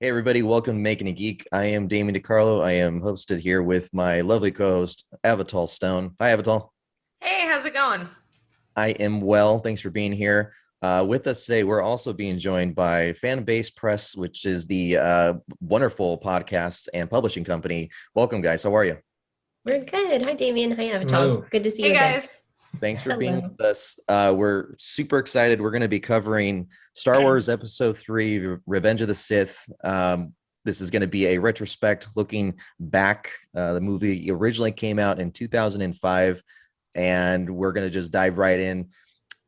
Hey everybody, welcome to Making a Geek. I am Damien DiCarlo. I am hosted here with my lovely co-host, Avatal Stone. Hi, Avatal. Hey, how's it going? I am well. Thanks for being here. With us today, we're also being joined by Fanbase Press, which is the wonderful podcast and publishing company. Welcome, guys. How are you? We're good. Hi, Damien. Hi, Avatar. Hello. Good to see Hey you again. guys. Thanks for being Hello. with us. We're super excited. We're going to be covering Star Wars Episode 3, Revenge of the Sith. This is going to be a retrospect looking back. The movie originally came out in 2005, and we're going to just dive right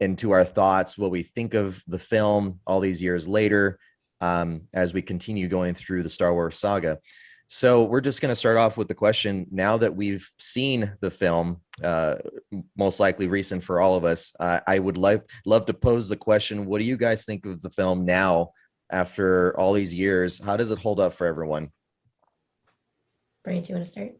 into our thoughts, what we think of the film all these years later, as we continue going through the Star Wars saga. So we're just going to start off with the question, now that we've seen the film, most likely recent for all of us, I would love to pose the question, what do you guys think of the film now after all these years? How does it hold up for everyone? Brian, do you want to start?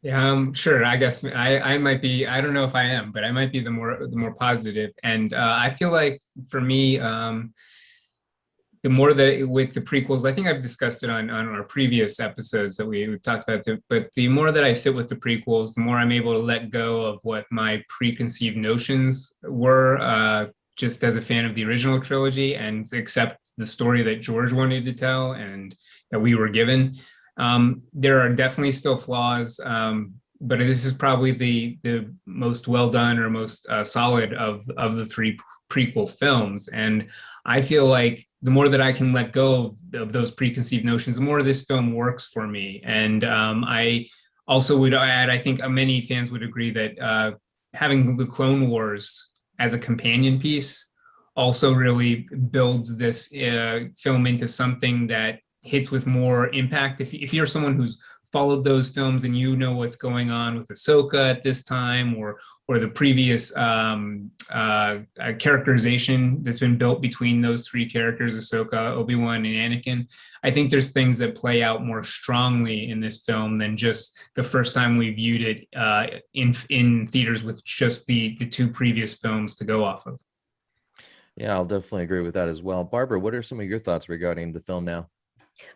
Yeah, sure. I guess I might be. I don't know if I am, but I might be the more positive. And I feel like for me, the more that with the prequels, I think I've discussed it on our previous episodes that we've talked about. But the more that I sit with the prequels, the more I'm able to let go of what my preconceived notions were. Just as a fan of the original trilogy, and accept the story that George wanted to tell and that we were given. There are definitely still flaws, but this is probably the most well done or most solid of the three prequel films. And I feel like the more that I can let go of those preconceived notions, the more this film works for me. And I also would add, I think many fans would agree that having the Clone Wars as a companion piece also really builds this film into something that hits with more impact. If you're someone who's followed those films and you know what's going on with Ahsoka at this time, or the previous characterization that's been built between those three characters, Ahsoka, Obi-Wan, and Anakin, I think there's things that play out more strongly in this film than just the first time we viewed it in theaters with just the two previous films to go off of. Yeah, I'll definitely agree with that as well. Barbara, what are some of your thoughts regarding the film now?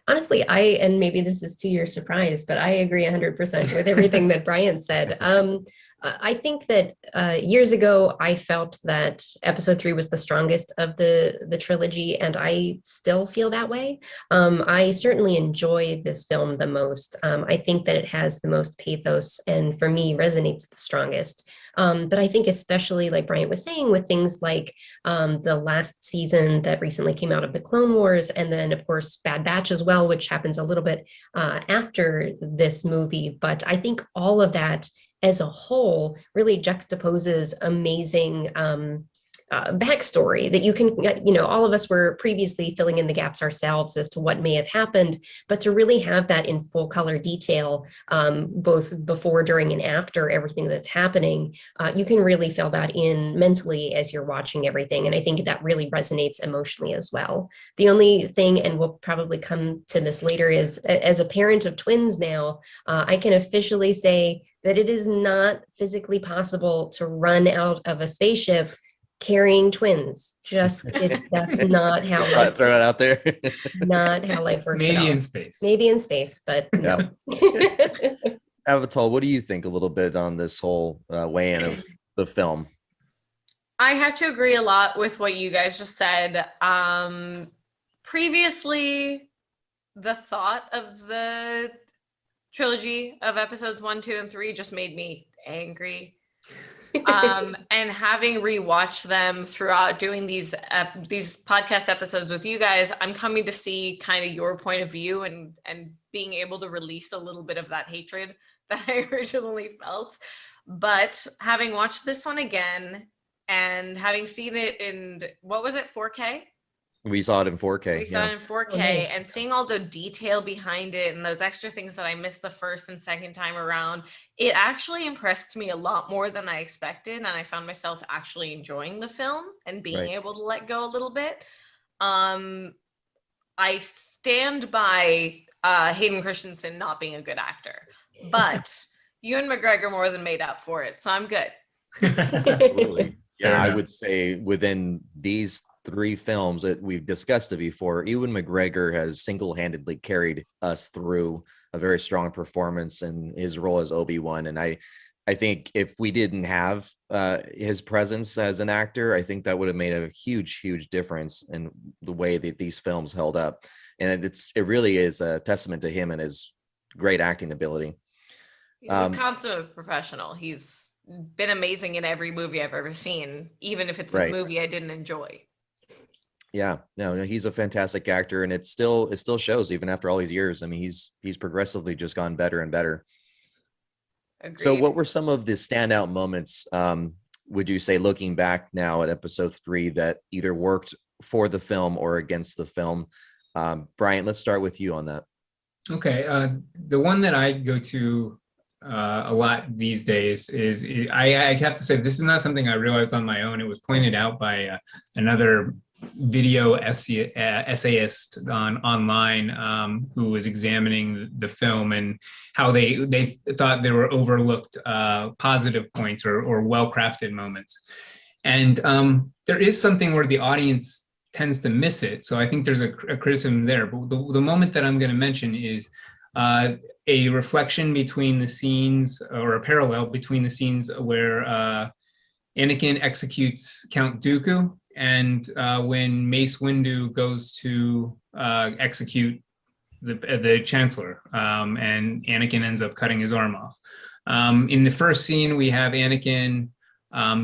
Honestly, and maybe this is to your surprise, but I agree 100% with everything that Brian said. I think that years ago, I felt that episode 3 was the strongest of the trilogy, and I still feel that way. I certainly enjoy this film the most. I think that it has the most pathos, and for me, resonates the strongest. But I think especially, like Brian was saying, with things like the last season that recently came out of the Clone Wars, and then, of course, Bad Batch as well, which happens a little bit after this movie. But I think all of that as a whole really juxtaposes amazing backstory that you can, all of us were previously filling in the gaps ourselves as to what may have happened, but to really have that in full color detail, both before, during, and after everything that's happening, you can really fill that in mentally as you're watching everything. And I think that really resonates emotionally as well. The only thing, and we'll probably come to this later, is as a parent of twins now, I can officially say that it is not physically possible to run out of a spaceship carrying twins. That's not how Just life throw it out there. not how life works at Maybe all. in space. Maybe in space, but no. Avatar, what do you think a little bit on this whole weigh-in of the film? I have to agree a lot with what you guys just said. Previously, the thought of the trilogy of episodes 1, 2, and 3 just made me angry. And having rewatched them throughout doing these podcast episodes with you guys, I'm coming to see kind of your point of view and being able to release a little bit of that hatred that I originally felt. But having watched this one again and having seen it in, what was it, 4K? We saw it in 4K. We saw it in 4K, and seeing all the detail behind it and those extra things that I missed the first and second time around, it actually impressed me a lot more than I expected, and I found myself actually enjoying the film and being able to let go a little bit. I stand by Hayden Christensen not being a good actor, but Ewan McGregor more than made up for it, so I'm good. Absolutely. Yeah, Fair I enough. would say within these three films that we've discussed it before, Ewan McGregor has single-handedly carried us through a very strong performance in his role as Obi-Wan. And I think if we didn't have his presence as an actor, I think that would have made a huge, huge difference in the way that these films held up. And it really is a testament to him and his great acting ability. He's a consummate professional. He's been amazing in every movie I've ever seen, even if it's a movie I didn't enjoy. Yeah, no, he's a fantastic actor, and it still shows even after all these years. I mean, he's progressively just gone better and better. Agreed. So what were some of the standout moments, would you say, looking back now at episode 3, that either worked for the film or against the film? Brian, let's start with you on that. Okay. The one that I go to a lot these days is, I have to say, this is not something I realized on my own. It was pointed out by another video essayist online who was examining the film and how they thought there were overlooked positive points or well-crafted moments. And there is something where the audience tends to miss it. So I think there's a criticism there. But the moment that I'm going to mention is a reflection between the scenes, or a parallel between the scenes where Anakin executes Count Dooku and when Mace Windu goes to execute the Chancellor, and Anakin ends up cutting his arm off. In the first scene, we have Anakin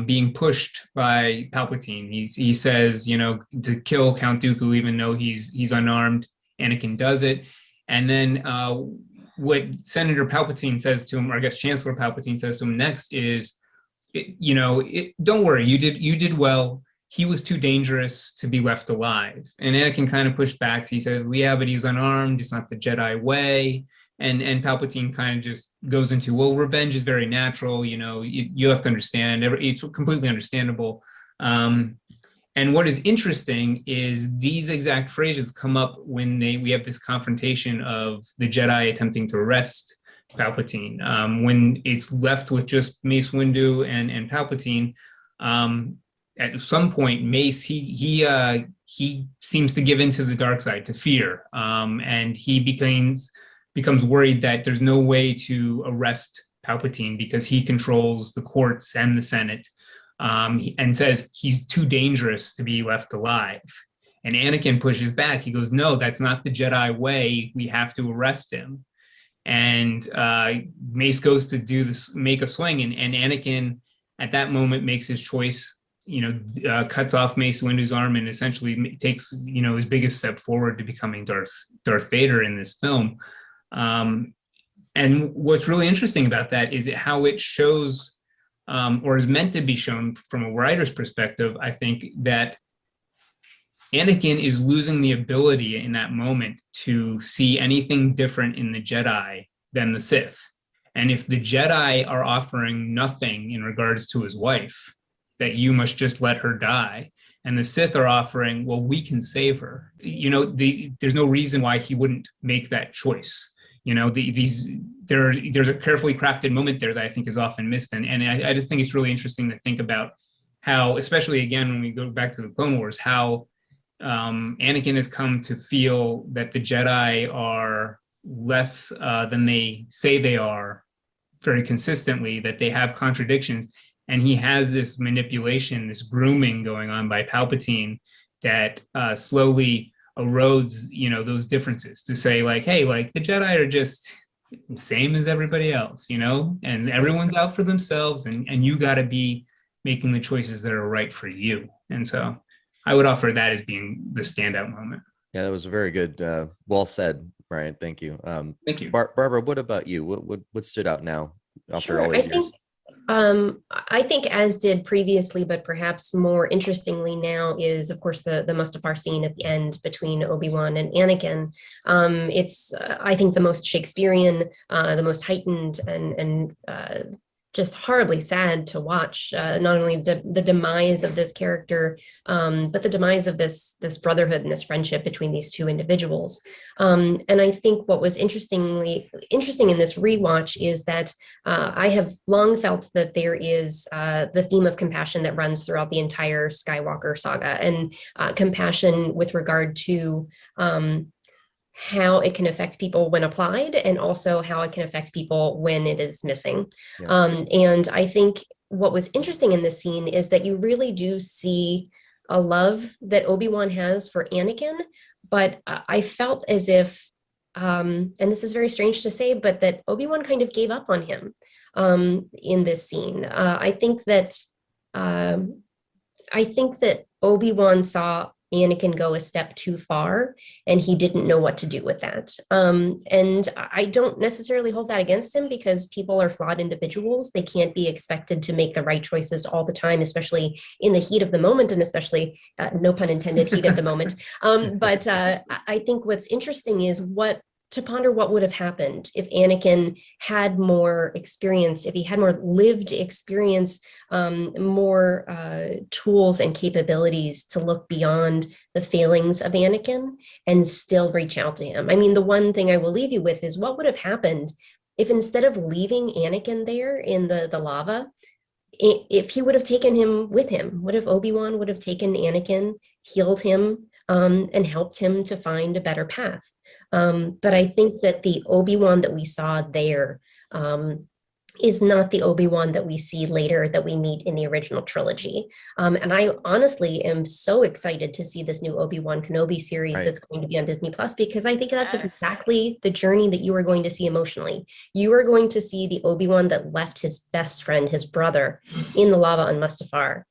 being pushed by Palpatine. He says, to kill Count Dooku, even though he's unarmed. Anakin does it. And then what Senator Palpatine says to him, or I guess Chancellor Palpatine says to him next is, don't worry, you did well. He was too dangerous to be left alive. And Anakin kind of pushed back. He said, yeah, but he's unarmed. It's not the Jedi way. And Palpatine kind of just goes into, well, revenge is very natural. You have to understand. It's completely understandable. And what is interesting is these exact phrases come up when we have this confrontation of the Jedi attempting to arrest Palpatine. When it's left with just Mace Windu and Palpatine, at some point, Mace, he seems to give into the dark side, to fear, and he becomes worried that there's no way to arrest Palpatine because he controls the courts and the Senate, and says he's too dangerous to be left alive. And Anakin pushes back. He goes, no, that's not the Jedi way. We have to arrest him. And Mace goes to do this, make a swing, and Anakin at that moment makes his choice. Cuts off Mace Windu's arm and essentially takes, his biggest step forward to becoming Darth Vader in this film. And what's really interesting about that is how it shows, or is meant to be shown from a writer's perspective, I think, that Anakin is losing the ability in that moment to see anything different in the Jedi than the Sith. And if the Jedi are offering nothing in regards to his wife, that you must just let her die, and the Sith are offering, well, we can save her. There's no reason why he wouldn't make that choice. There's a carefully crafted moment there that I think is often missed, and I just think it's really interesting to think about how, especially again when we go back to the Clone Wars, how Anakin has come to feel that the Jedi are less than they say they are, very consistently, that they have contradictions. And he has this manipulation, this grooming going on by Palpatine that slowly erodes, those differences, to say like, hey, like the Jedi are just same as everybody else, and everyone's out for themselves, and you got to be making the choices that are right for you. And so I would offer that as being the standout moment. Yeah, that was very good. Well said, Brian. Thank you. Thank you. Barbara, what about you? What stood out now after Sure, all these years? I think, as did previously, but perhaps more interestingly now, is of course the Mustafar scene at the end between Obi-Wan and Anakin. It's I think the most Shakespearean, the most heightened and just horribly sad to watch, not only the demise of this character, but the demise of this brotherhood and this friendship between these two individuals. And I think what was interesting in this rewatch is that I have long felt that there is the theme of compassion that runs throughout the entire Skywalker saga, and compassion with regard to how it can affect people when applied, and also how it can affect people when it is missing. Yeah. And I think what was interesting in this scene is that you really do see a love that Obi-Wan has for Anakin, but I felt as if, and this is very strange to say, but that Obi-Wan kind of gave up on him in this scene. I think that Obi-Wan saw Anakin go a step too far, and he didn't know what to do with that. And I don't necessarily hold that against him, because people are flawed individuals. They can't be expected to make the right choices all the time, especially in the heat of the moment, and especially, no pun intended, heat of the moment. But I think what's interesting is to ponder what would have happened if Anakin had more experience, if he had more lived experience, more tools and capabilities to look beyond the failings of Anakin and still reach out to him. I mean, the one thing I will leave you with is, what would have happened if, instead of leaving Anakin there in the lava, if he would have taken him with him? What if Obi-Wan would have taken Anakin, healed him, and helped him to find a better path? But I think that the Obi-Wan that we saw there is not the Obi-Wan that we see later, that we meet in the original trilogy. And I honestly am so excited to see this new Obi-Wan Kenobi series that's going to be on Disney Plus, because I think that's exactly the journey that you are going to see emotionally. You are going to see the Obi-Wan that left his best friend, his brother, in the lava on Mustafar,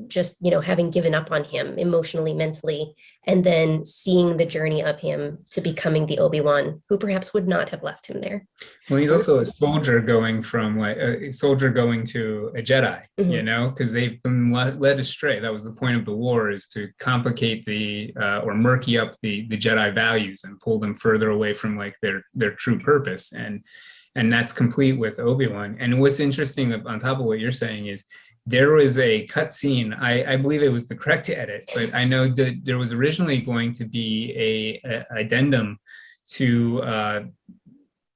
just, having given up on him emotionally, mentally, and then seeing the journey of him to becoming the Obi-Wan who perhaps would not have left him there. Well, he's also a soldier going from a soldier going to a Jedi, because they've been led astray. That was the point of the war, is to complicate or murky up the Jedi values and pull them further away from their true purpose. And that's complete with Obi-Wan. And what's interesting on top of what you're saying is, there was a cut scene. I believe it was the correct edit, but I know that there was originally going to be a addendum to,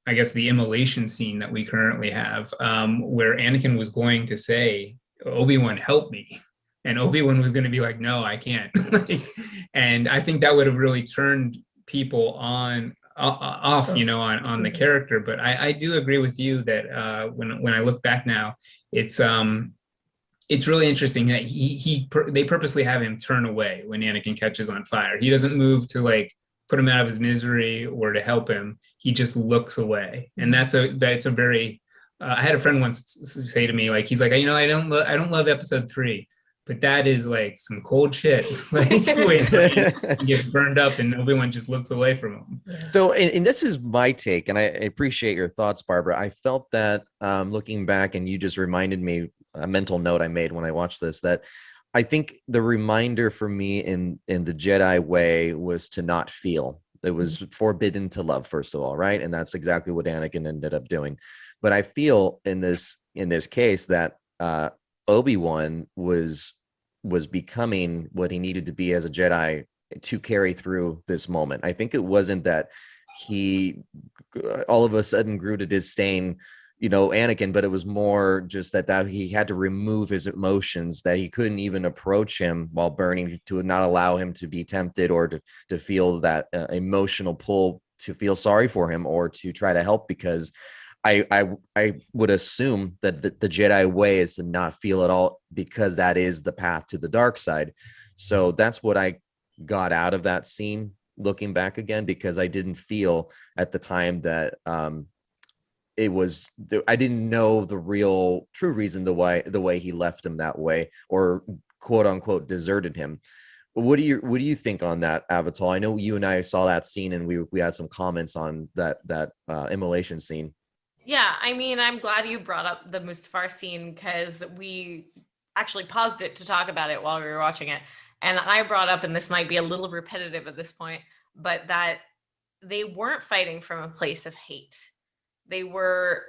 I guess, the immolation scene that we currently have, where Anakin was going to say, "Obi-Wan, help me," and Obi-Wan was going to be like, "No, I can't." And I think that would have really turned people off, on the character. But I do agree with you that when I look back now, it's really interesting that they purposely have him turn away when Anakin catches on fire. He doesn't move to put him out of his misery or to help him. He just looks away, and that's a very. I had a friend once say to me, he's like, I don't love episode 3, but that is some cold shit. When he gets burned up and Obi-Wan just looks away from him. So, and this is my take, and I appreciate your thoughts, Barbara. I felt that looking back, and you just reminded me, a mental note I made when I watched this, that I think the reminder for me in the Jedi way was to not feel. It was forbidden to love, first of all, right? And that's exactly what Anakin ended up doing. But I feel in this case that Obi-Wan was becoming what he needed to be as a Jedi to carry through this moment. I think it wasn't that he all of a sudden grew to disdain Anakin, but it was more just that he had to remove his emotions, that he couldn't even approach him while burning, to not allow him to be tempted or to feel that emotional pull to feel sorry for him or to try to help, because I would assume that the Jedi way is to not feel at all, because that is the path to the dark side. So that's what I got out of that scene, looking back again, because I didn't feel at the time that I didn't know the real true reason the way he left him that way, or quote unquote deserted him. What do you think on that, Avatar? I know you and I saw that scene, and we had some comments on that immolation scene. Yeah, I mean, I'm glad you brought up the Mustafar scene, because we actually paused it to talk about it while we were watching it. And I brought up, and this might be a little repetitive at this point, but that they weren't fighting from a place of hate. They were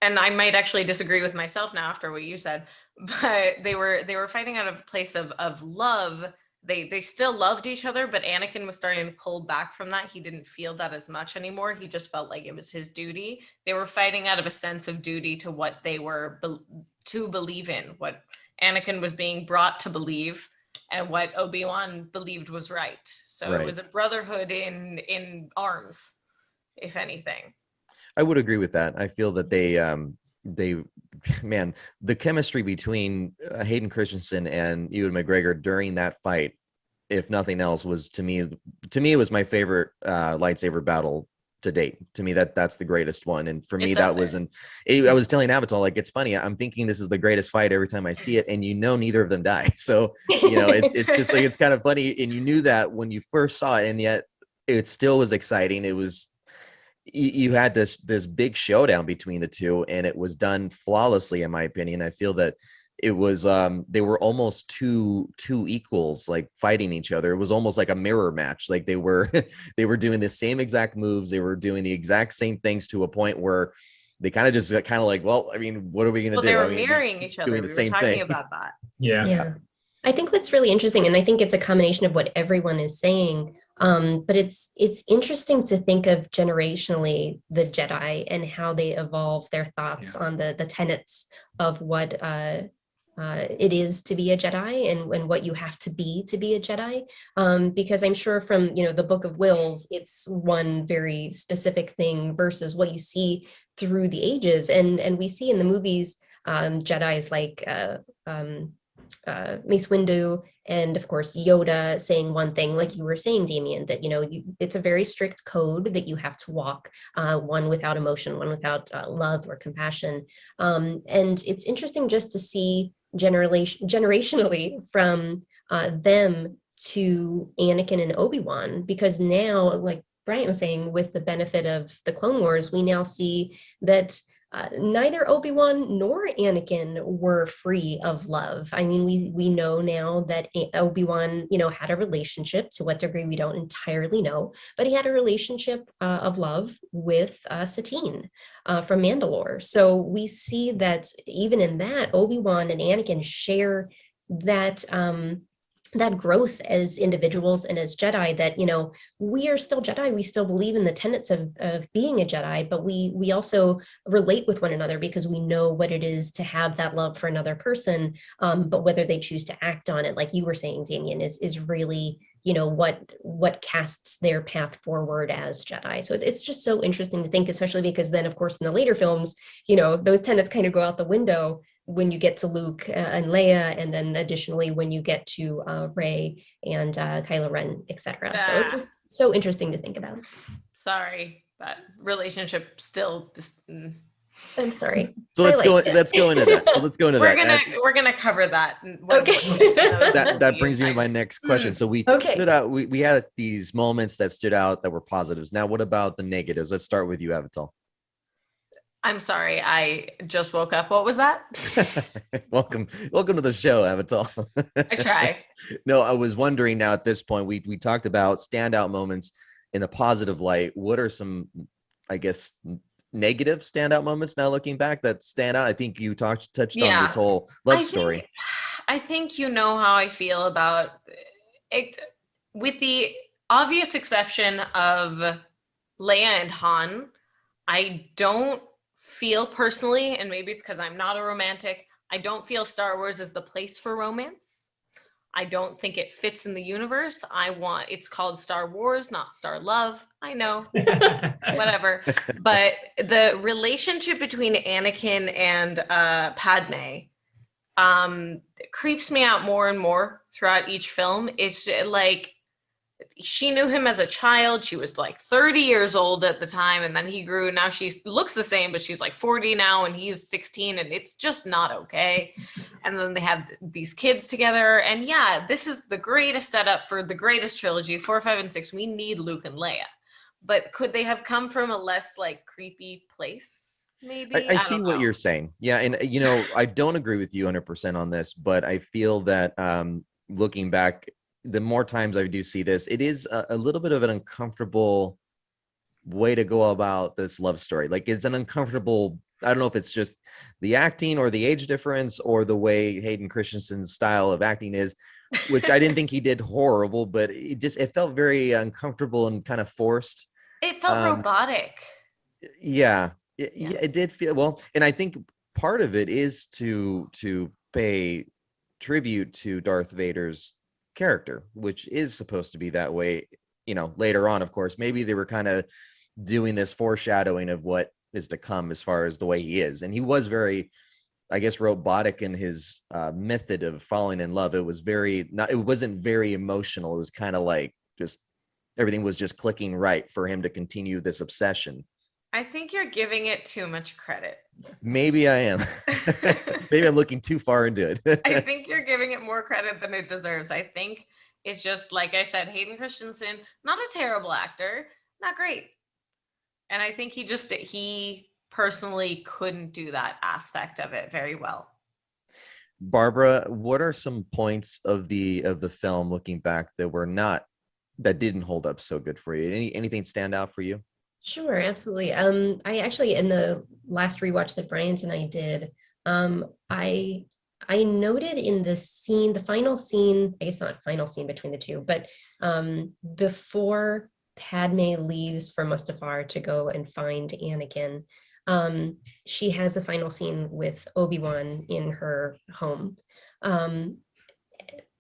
and I might actually disagree with myself now after what you said, but they were fighting out of a place of love. They still loved each other, but Anakin was starting to pull back from that. He didn't feel that as much anymore. He just felt like it was his duty. They were fighting out of a sense of duty to what they were to believe in, what Anakin was being brought to believe, and what Obi-Wan believed was right. So Right. it was a brotherhood in arms, if anything. I would agree with that. I feel that they, man, the chemistry between Hayden Christensen and Ewan McGregor during that fight, if nothing else, was to me it was my favorite lightsaber battle to date. To me, that's the greatest one. And for me, It's up that was there. I was telling Avatar, like, it's funny. I'm thinking this is the greatest fight every time I see it, and neither of them die. So it's just like, it's kind of funny, and you knew that when you first saw it, and yet it still was exciting. It was, you had this big showdown between the two, and it was done flawlessly, in my opinion. I feel that it was they were almost two equals, like, fighting each other. It was almost like a mirror match. Like, they were they were doing the same exact moves, they were doing the exact same things, to a point where they kind of just got kind of like, well, I mean, what are we gonna Well, do? they were I mean, mirroring each other. doing We the were same talking thing. about that. Yeah. Yeah. I think what's really interesting, and I think it's a combination of what everyone is saying, but it's interesting to think of generationally the Jedi and how they evolve their thoughts on the tenets of what it is to be a Jedi, and what you have to be a Jedi. Because I'm sure from the Book of Wills, it's one very specific thing versus what you see through the ages, and we see in the movies Jedi's like Mace Windu, and of course Yoda saying one thing, like you were saying, Damien, that it's a very strict code that you have to walk, one without emotion, one without love or compassion. And it's interesting just to see generationally from them to Anakin and Obi-Wan, because now, like Bryant was saying, with the benefit of the Clone Wars, we now see that neither Obi-Wan nor Anakin were free of love. I mean, we know now that Obi-Wan, had a relationship. To what degree, we don't entirely know, but he had a relationship of love with Satine from Mandalore. So we see that even in that, Obi-Wan and Anakin share that that growth as individuals and as Jedi, that we are still Jedi, we still believe in the tenets of being a Jedi, but we also relate with one another because we know what it is to have that love for another person. But whether they choose to act on it, like you were saying, Damien, is really what casts their path forward as Jedi. So it's just so interesting to think, especially because then, of course, in the later films, those tenets kind of go out the window when you get to Luke and Leia, and then additionally when you get to Rey and Kylo Ren, etc. So it's just so interesting to think about. Sorry, that relationship still just. I'm sorry. So let's go into that. So let's go into we're that. We're gonna cover that. Okay. That brings me to my next question. So we stood out. We had these moments that stood out that were positives. Now, what about the negatives? Let's start with you, Avatar. I'm sorry, I just woke up. What was that? Welcome to the show, Avatar. I try. No, I was wondering, now at this point, we talked about standout moments in a positive light. What are some, I guess, negative standout moments now looking back that stand out? I think you touched on this whole love story. I think you know how I feel about it, with the obvious exception of Leia and Han. I don't feel personally, and maybe it's because I'm not a romantic, I don't feel Star Wars is the place for romance. I don't think it fits in the universe. It's called Star Wars, not Star Love. I know, whatever. But the relationship between Anakin and Padme creeps me out more and more throughout each film. It's like, she knew him as a child. She was like 30 years old at the time, and then he grew. Now she looks the same, but she's like 40 now, and he's 16, and it's just not okay. And then they have these kids together, and yeah, this is the greatest setup for the greatest trilogy, 4, 5, and 6. We need Luke and Leia, but could they have come from a less like creepy place? Maybe. I see what you're saying. Yeah, and I don't agree with you 100% on this, but I feel that looking back, the more times I do see this, it is a little bit of an uncomfortable way to go about this love story. Like, it's an uncomfortable I don't know if it's just the acting or the age difference or the way Hayden Christensen's style of acting is, which I didn't think he did horrible, but it felt very uncomfortable and kind of forced. It felt robotic. Yeah, it did feel well, and I think part of it is to pay tribute to Darth Vader's character, which is supposed to be that way. Later on, of course, maybe they were kind of doing this foreshadowing of what is to come as far as the way he is, and he was very, I guess, robotic in his method of falling in love. It wasn't very emotional. It was kind of like just everything was just clicking right for him to continue this obsession. I think you're giving it too much credit. Maybe I am. Maybe I'm looking too far into it. I think you're giving it more credit than it deserves. I think it's just, like I said, Hayden Christensen, not a terrible actor, not great. And I think he personally couldn't do that aspect of it very well. Barbara, what are some points of the film looking back that didn't hold up so good for you? Anything stand out for you? Sure, absolutely. I actually, in the last rewatch that Bryant and I did, I noted in the final scene, I guess not final scene between the two, but before Padme leaves for Mustafar to go and find Anakin, she has the final scene with Obi-Wan in her home.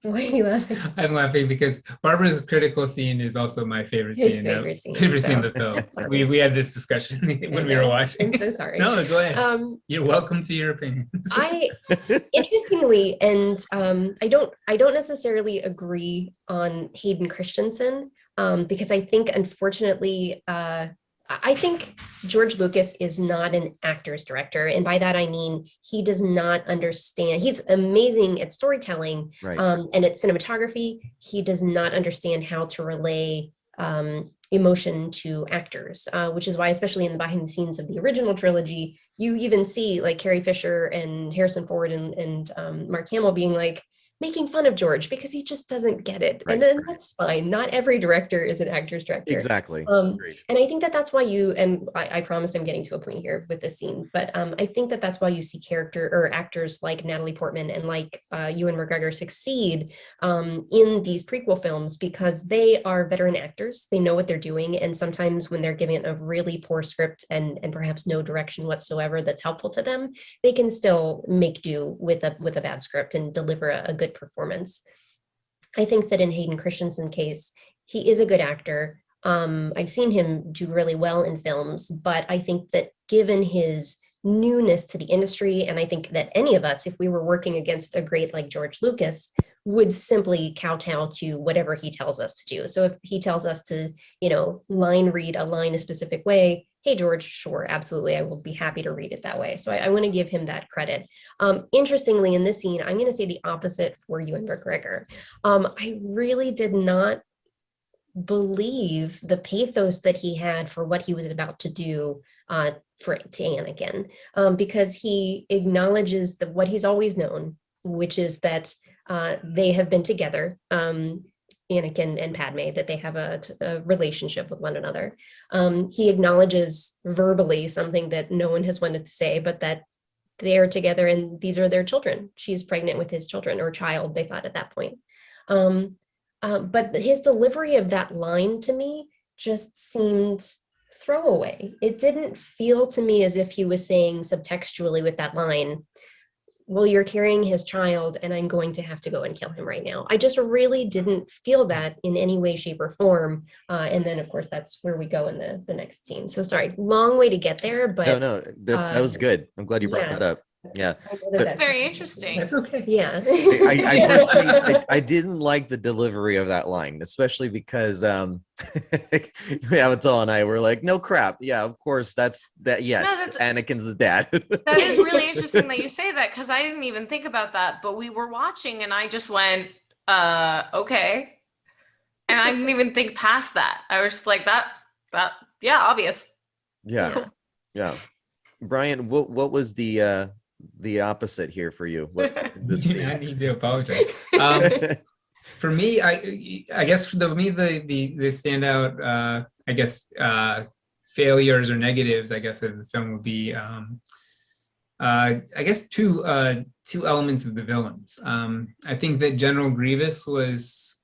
Why are you laughing? I'm laughing because Barbara's critical scene is also my favorite His scene. favorite scene, Favorite so scene of the film. sorry. We had this discussion when we were watching. I'm so sorry. No, go ahead. You're welcome to your opinions. Interestingly, and I don't necessarily agree on Hayden Christensen, because I think, unfortunately, I think George Lucas is not an actor's director. And by that, I mean, he does not understand. He's amazing at storytelling, right. And at cinematography. He does not understand how to relay emotion to actors, which is why, especially in the behind the scenes of the original trilogy, you even see like Carrie Fisher and Harrison Ford and Mark Hamill being like, making fun of George because he just doesn't get it. Right, and then right. That's fine. Not every director is an actor's director. Exactly. And I think that's why I promise I'm getting to a point here with this scene, but I think that's why you see character or actors like Natalie Portman and like Ewan McGregor succeed in these prequel films, because they are veteran actors. They know what they're doing. And sometimes when they're given a really poor script and perhaps no direction whatsoever that's helpful to them, they can still make do with a bad script and deliver a good performance. I think that in Hayden Christensen's case, he is a good actor. I've seen him do really well in films, but I think that given his newness to the industry, and I think that any of us, if we were working against a great like George Lucas, would simply kowtow to whatever he tells us to do. So if he tells us to, line read a line a specific way, hey, George, sure, absolutely, I will be happy to read it that way. So I want to give him that credit. Interestingly, in this scene, I'm going to say the opposite for Ewan McGregor. I really did not believe the pathos that he had for what he was about to do to Anakin, because he acknowledges that what he's always known, which is that they have been together, Anakin and Padme, that they have a relationship with one another. He acknowledges verbally something that no one has wanted to say, but that they are together and these are their children. She's pregnant with his children, or child, they thought at that point. But his delivery of that line to me just seemed throwaway. It didn't feel to me as if he was saying subtextually with that line, well, you're carrying his child and I'm going to have to go and kill him right now. I just really didn't feel that in any way, shape, or form. And then, of course, that's where we go in the next scene. So sorry, long way to get there, but no, that was good. I'm glad you brought that up. Yeah, that's very interesting. That's okay. Yeah. I personally, I didn't like the delivery of that line, especially because Avatar and I were like, no crap. Yeah, of course, that's that. Yes, no, Anakin's the dad. That is really interesting that you say that, because I didn't even think about that. But we were watching and I just went, okay. And I didn't even think past that. I was just like, that, yeah, obvious. Yeah. Brian, what was the opposite here for you? I need to apologize. For me, I guess the standout, failures or negatives, I guess, of the film would be I guess two elements of the villains. I think that General Grievous was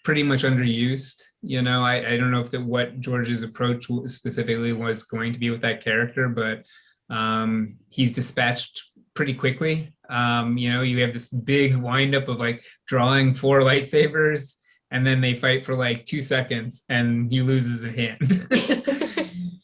pretty much underused. You know, I don't know if what George's approach specifically was going to be with that character, but he's dispatched pretty quickly. You know, you have this big windup of like drawing 4 lightsabers, and then they fight for like 2 seconds, and he loses a hand.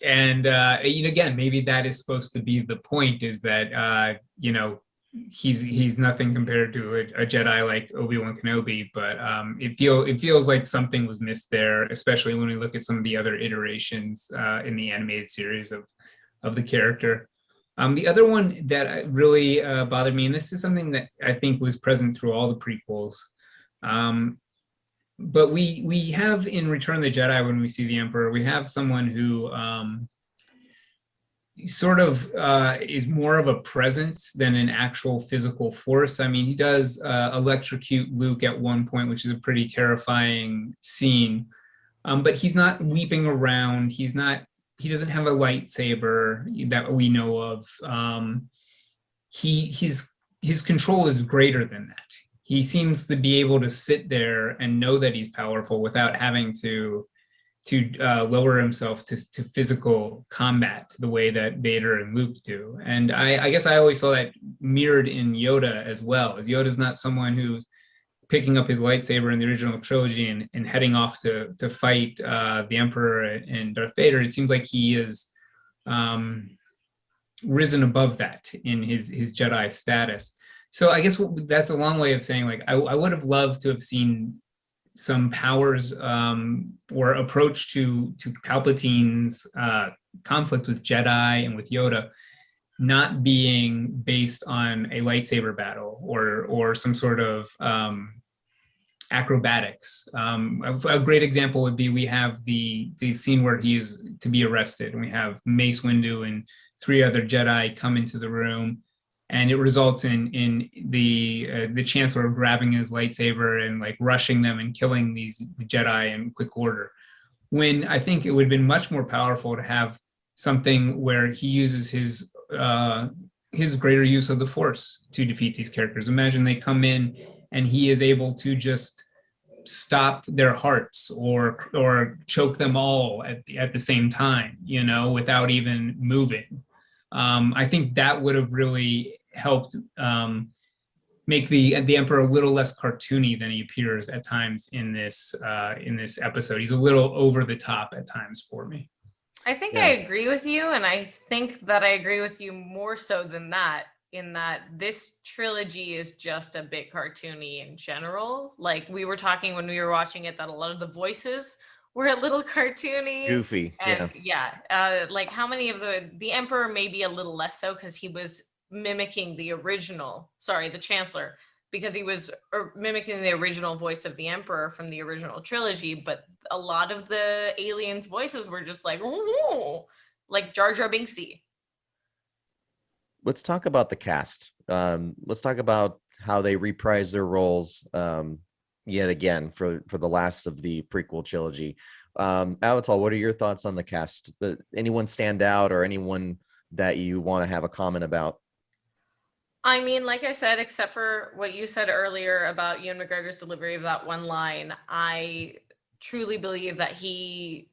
And you know, again, maybe that is supposed to be the point, is that you know, he's nothing compared to a Jedi like Obi-Wan Kenobi, but it feels like something was missed there, especially when we look at some of the other iterations in the animated series of the character. The other one that really bothered me, and this is something that I think was present through all the prequels, but we have in Return of the Jedi, when we see the Emperor, we have someone who sort of is more of a presence than an actual physical force. I mean, he does electrocute Luke at one point, which is a pretty terrifying scene, but he's not leaping around. He doesn't have a lightsaber that we know of. His control is greater than that. He seems to be able to sit there and know that he's powerful without having to lower himself to physical combat the way that Vader and Luke do. And I guess I always saw that mirrored in Yoda as well, as Yoda's not someone who's picking up his lightsaber in the original trilogy and heading off to fight the Emperor and Darth Vader. It seems like he is risen above that in his Jedi status. So I guess that's a long way of saying, like, I would have loved to have seen some powers or approach to Palpatine's conflict with Jedi and with Yoda not being based on a lightsaber battle or some sort of acrobatics. A great example would be, we have the scene where he is to be arrested, and we have Mace Windu and 3 other Jedi come into the room, and it results in the Chancellor grabbing his lightsaber and like rushing them and killing these Jedi in quick order. When I think it would have been much more powerful to have something where he uses his greater use of the Force to defeat these characters. Imagine they come in and he is able to just stop their hearts or choke them all at the same time, you know, without even moving. I think that would have really helped make the Emperor a little less cartoony than he appears at times in this episode. He's a little over the top at times for me. I think I agree with you, and I think that I agree with you more so than that, in that this trilogy is just a bit cartoony in general. Like, we were talking when we were watching it that a lot of the voices were a little cartoony, Goofy. and like how many of the Emperor maybe a little less so, because he was mimicking the Chancellor, because he was mimicking the original voice of the Emperor from the original trilogy. But a lot of the aliens' voices were just like, ooh, like Jar Jar Binksy. Let's talk about the cast. Let's talk about how they reprise their roles yet again for the last of the prequel trilogy. Avatal, what are your thoughts on the cast? Anyone stand out, or anyone that you want to have a comment about? I mean, like I said, except for what you said earlier about Ewan McGregor's delivery of that one line, I truly believe that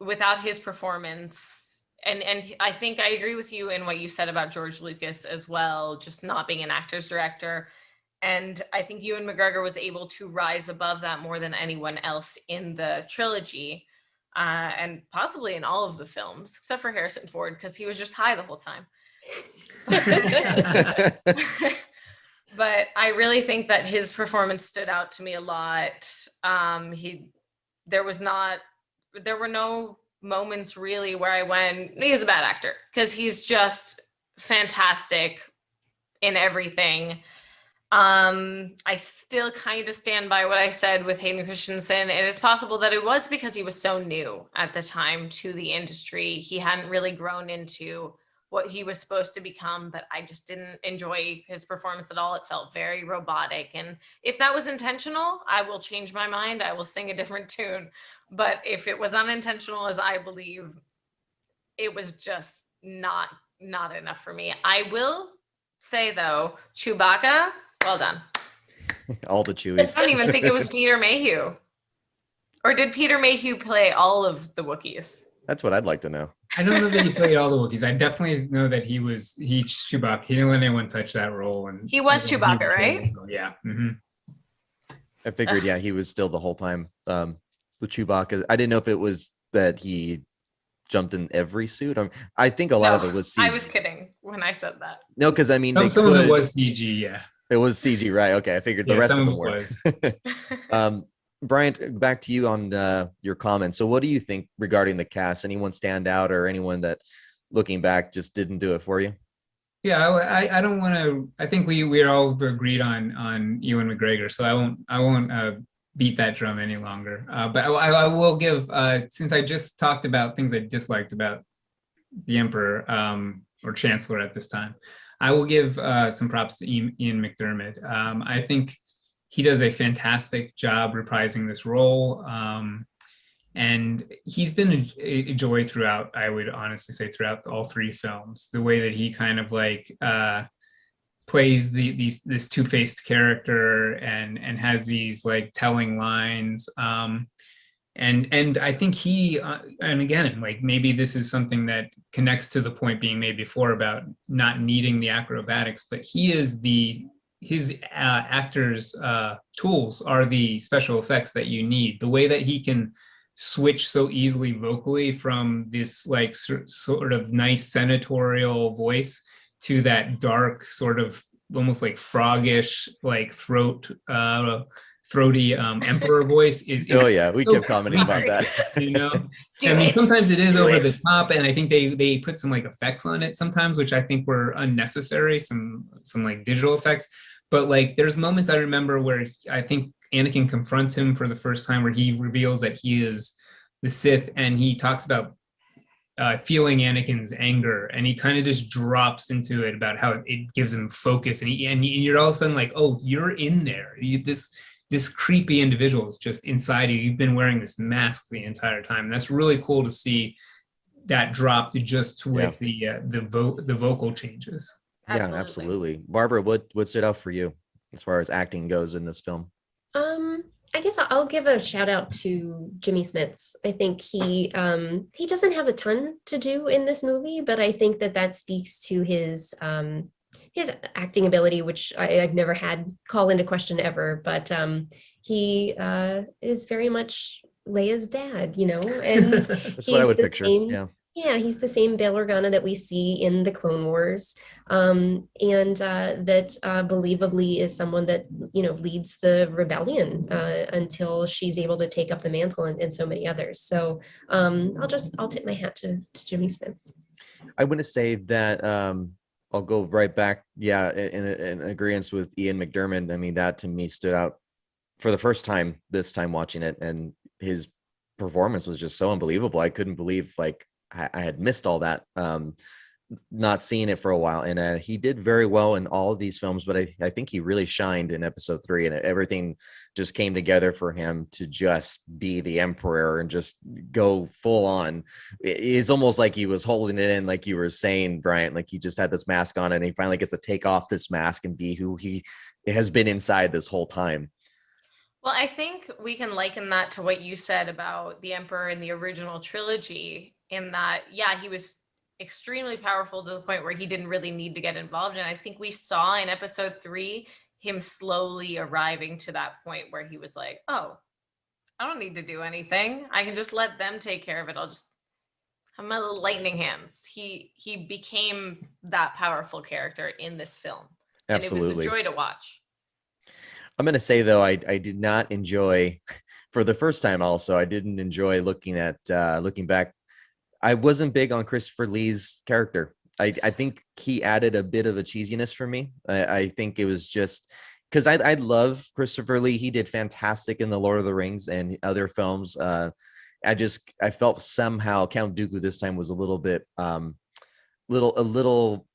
without his performance, and I think I agree with you in what you said about George Lucas as well, just not being an actor's director. And I think Ewan McGregor was able to rise above that more than anyone else in the trilogy, and possibly in all of the films, except for Harrison Ford, because he was just high the whole time. But I really think that his performance stood out to me a lot. There were no moments really where I went, he's a bad actor, because he's just fantastic in everything. I still kind of stand by what I said with Hayden Christensen, and it's possible that it was because he was so new at the time to the industry. He hadn't really grown into what he was supposed to become, but I just didn't enjoy his performance at all. It felt very robotic, and if that was intentional, I will change my mind. I will sing a different tune. But if it was unintentional, as I believe, it was just not not enough for me. I will say though, Chewbacca, well done. All the Chewies. I don't even think it was Peter Mayhew. Or did Peter Mayhew play all of the Wookiees? That's what I'd like to know. I don't know that he played all the Wookiees. I definitely know that he's Chewbacca. He didn't let anyone touch that role. And He was Chewbacca, right? Yeah. Mm-hmm. I figured, yeah, he was still the whole time. The Chewbacca. I didn't know if it was that he jumped in every suit. I think a lot of it was CG. I was kidding when I said that. No, because I mean, Some of it was CG, yeah. It was CG, right? Okay, I figured the rest of them were. Brian, back to you on your comments. So what do you think regarding the cast? Anyone stand out, or anyone that, looking back, just didn't do it for you? Yeah, I don't want to. I think we're all agreed on Ewan McGregor, so I won't beat that drum any longer. But I will give, since I just talked about things I disliked about the Emperor or Chancellor at this time, I will give some props to Ian McDiarmid. I think he does a fantastic job reprising this role. And he's been a joy throughout, I would honestly say, throughout all three films. The way that he kind of like plays this two-faced character and has these like telling lines. And I think he, and again, like maybe this is something that connects to the point being made before about not needing the acrobatics, but he is his actors' tools are the special effects that you need. The way that he can switch so easily vocally from this like sort of nice senatorial voice to that dark sort of almost like froggish like throaty emperor voice is Oh yeah, we so kept commenting about that. You know, I mean, sometimes it is over the top, and I think they put some like effects on it sometimes, which I think were unnecessary, some like digital effects. But like, there's moments I remember where I think Anakin confronts him for the first time, where he reveals that he is the Sith, and he talks about feeling Anakin's anger, and he kind of just drops into it about how it gives him focus, and you're all of a sudden like, oh, you're in there. This creepy individual is just inside you. You've been wearing this mask the entire time, and that's really cool to see that drop to just with the vocal changes. Absolutely. Yeah, absolutely. Barbara, what stood out for you as far as acting goes in this film? I guess I'll give a shout out to Jimmy Smits. I think he doesn't have a ton to do in this movie, but I think that speaks to his acting ability, which I've never had call into question ever. But he is very much Leia's dad, you know, and That's what I would picture. Yeah, he's the same Bail Organa that we see in the Clone Wars, and that believably is someone that, you know, leads the rebellion until she's able to take up the mantle, and so many others. So I'll tip my hat to Jimmy Smits. I want to say that I'll go right back. Yeah, in agreement with Ian McDiarmid. I mean, that to me stood out for the first time this time watching it, and his performance was just so unbelievable. I couldn't believe like I had missed all that, not seeing it for a while. And he did very well in all of these films, but I think he really shined in episode 3, and everything just came together for him to just be the Emperor and just go full on. It's almost like he was holding it in, like you were saying, Brian, like he just had this mask on and he finally gets to take off this mask and be who he has been inside this whole time. Well, I think we can liken that to what you said about the Emperor in the original trilogy, in that, yeah, he was extremely powerful to the point where he didn't really need to get involved. And I think we saw in episode 3 him slowly arriving to that point where he was like, oh, I don't need to do anything. I can just let them take care of it. I'll just have my little lightning hands. He became that powerful character in this film. Absolutely. And it was a joy to watch. I'm going to say, though, I did not enjoy, for the first time also, I didn't enjoy looking back. I wasn't big on Christopher Lee's character. I think he added a bit of a cheesiness for me. I think it was just because I love Christopher Lee. He did fantastic in the Lord of the Rings and other films. I felt somehow Count Dooku this time was a little bit, a little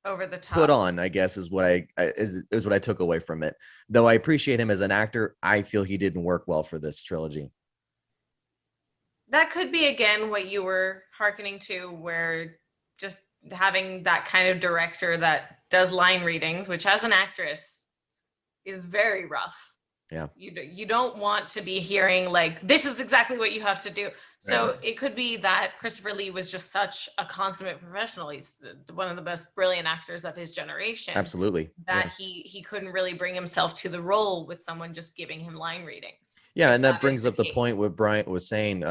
over the top, put on, I guess, is what I took away from it. Though I appreciate him as an actor, I feel he didn't work well for this trilogy. That could be, again, what you were hearkening to, where just having that kind of director that does line readings, which as an actress is very rough. Yeah. You don't want to be hearing like, this is exactly what you have to do. So Right. it could be that Christopher Lee was just such a consummate professional. He's one of the most brilliant actors of his generation. Absolutely. That he couldn't really bring himself to the role with someone just giving him line readings. Yeah, If and that is brings up the point case. what Bryant was saying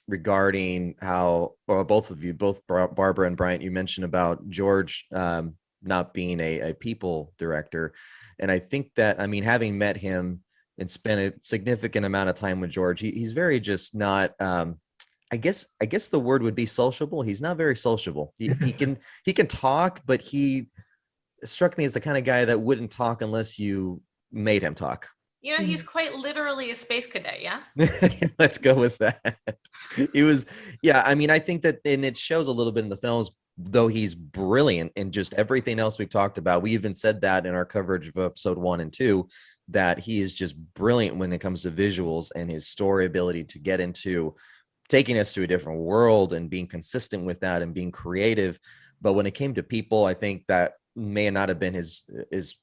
regarding how, or both of you, both Barbara and Bryant, you mentioned about George not being a people director. And I think that, I mean, having met him and spent a significant amount of time with George, he's very just not, I guess the word would be sociable. He's not very sociable. He can talk, but he struck me as the kind of guy that wouldn't talk unless you made him talk. You know, he's quite literally a space cadet, yeah? Let's go with that. He was, yeah, I mean, I think that, and it shows a little bit in the films, though he's brilliant in just everything else we've talked about. We even said that in our coverage of episode 1 and 2, that he is just brilliant when it comes to visuals and his story ability to get into taking us to a different world and being consistent with that and being creative. But when it came to people, I think that may not have been his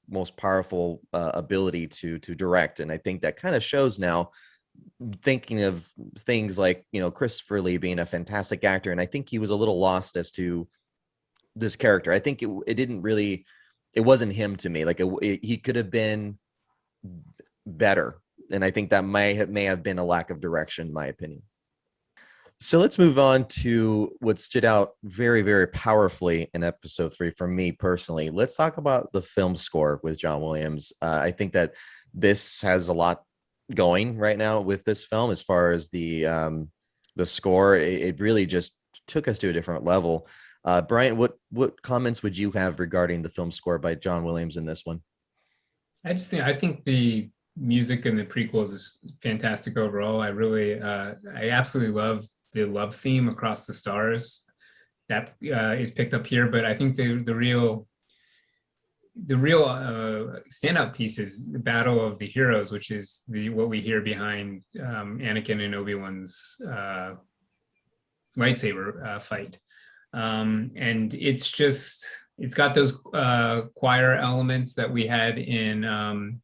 most powerful ability to direct. And I think that kind of shows now, thinking of things like, you know, Christopher Lee being a fantastic actor. And I think he was a little lost as to this character. I think it didn't really, it wasn't him to me. Like he could have been better. And I think that may have been a lack of direction, in my opinion. So let's move on to what stood out very, very powerfully in episode 3 for me personally. Let's talk about the film score with John Williams. I think that this has a lot going right now with this film as far as the score. It really just took us to a different level. Brian, what comments would you have regarding the film score by John Williams in this one? I think the music in the prequels is fantastic overall. I absolutely love the love theme across the stars that is picked up here. But I think the real standout piece is the Battle of the Heroes, which is what we hear behind Anakin and Obi-Wan's lightsaber fight. And it's got those choir elements that we had in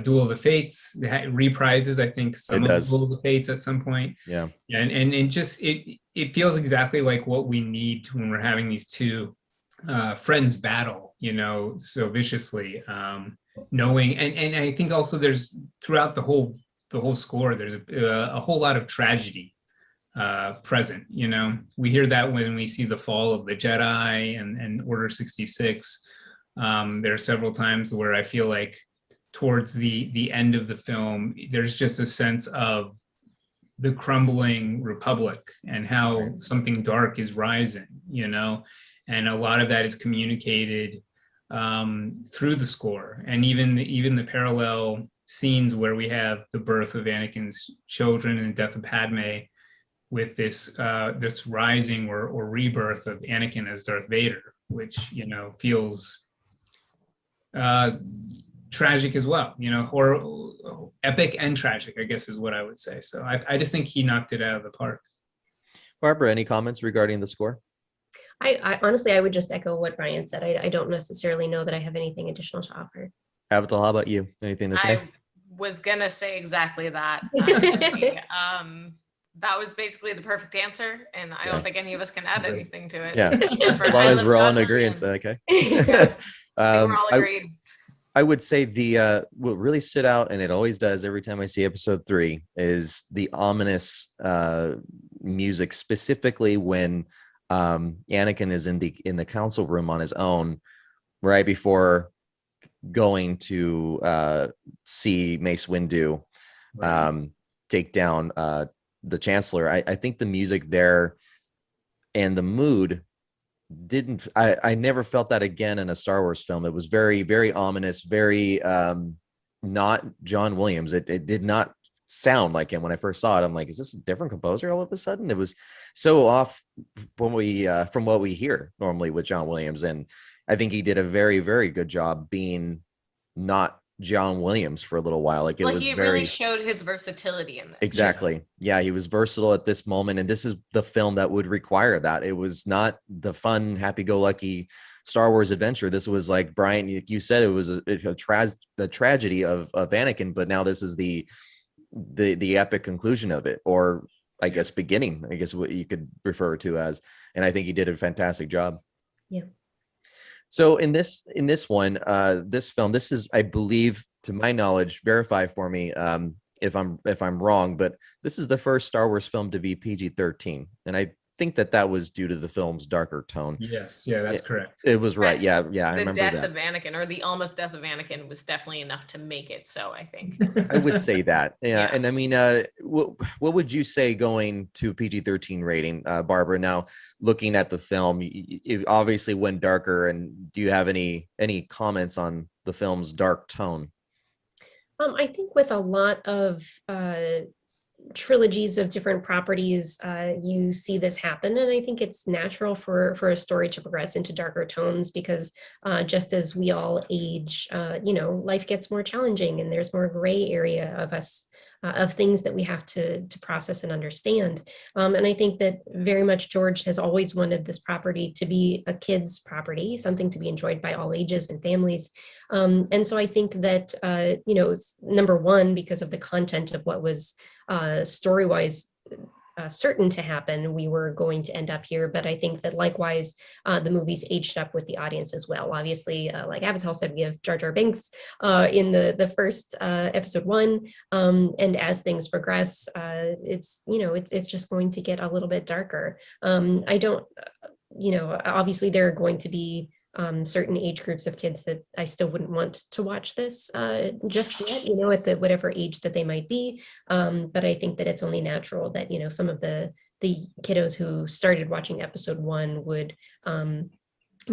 Duel of the Fates. It reprises, I think, some of Duel of the Fates at some point. Yeah. And it feels exactly like what we need when we're having these two friends battle, you know, so viciously, knowing, and I think also there's throughout the whole score, there's a whole lot of tragedy present. You know, we hear that when we see the fall of the Jedi and Order 66. There are several times where I feel like towards the end of the film, there's just a sense of the crumbling republic and how something dark is rising, you know, and a lot of that is communicated through the score. And even the parallel scenes where we have the birth of Anakin's children and the death of Padme, with this rising or rebirth of Anakin as Darth Vader, which, you know, feels tragic as well, you know, or epic and tragic, I guess is what I would say. So I just think he knocked it out of the park. Barbara, any comments regarding the score? I honestly, I would just echo what Brian said. I don't necessarily know that I have anything additional to offer. Avatar, how about you? Anything to say? I was gonna say exactly that. That was basically the perfect answer, and I don't think any of us can add anything to it. Yeah, as long as we're all in agreement, okay. We're all agreed. I would say what really stood out, and it always does every time I see episode 3, is the ominous music, specifically when Anakin is in the council room on his own, right before going to see Mace Windu take down the Chancellor. I think the music there and the mood didn't, I never felt that again in a Star Wars film. It was very, very ominous, very not John Williams. It did not sound like him. When I first saw it, I'm like, is this a different composer all of a sudden? It was so off from what we hear normally with John Williams. And I think he did a very, very good job being not John Williams for a little while. Like it Well, was he very really showed his versatility in this. exactly. Yeah, he was versatile at this moment, and this is the film that would require that. It was not the fun, happy-go-lucky Star Wars adventure. This was like Brian, you said, it was the tragedy of Anakin, but now this is the epic conclusion of it, or I guess beginning. I guess what you could refer to as, and I think he did a fantastic job. Yeah. So in this one, this film, this is, I believe, to my knowledge, verify for me if I'm wrong, but this is the first Star Wars film to be PG-13, and I think that was due to the film's darker tone. Yes, yeah, that's correct. It was right. Yeah, I The remember death that. of Anakin, or the almost death of Anakin, was definitely enough to make it so, I think. I would say that. Yeah. Yeah. And I mean, what would you say going to PG-13 rating, Barbara? Now, looking at the film, it obviously went darker. And do you have any comments on the film's dark tone? I think with a lot of trilogies of different properties, you see this happen, and I think it's natural for a story to progress into darker tones because just as we all age, life gets more challenging, and there's more gray area of us. Of things that we have to process and understand. And I think that very much George has always wanted this property to be a kid's property, something to be enjoyed by all ages and families. And so I think that, it's number one, because of the content of what was story-wise certain to happen, we were going to end up here. But I think that likewise, the movies aged up with the audience as well. Obviously, like Avatar said, we have Jar Jar Binks in the first episode 1, and as things progress, it's just going to get a little bit darker. I don't, obviously there are going to be certain age groups of kids that I still wouldn't want to watch this just yet, at the whatever age that they might be. But I think that it's only natural that, some of the kiddos who started watching episode 1 would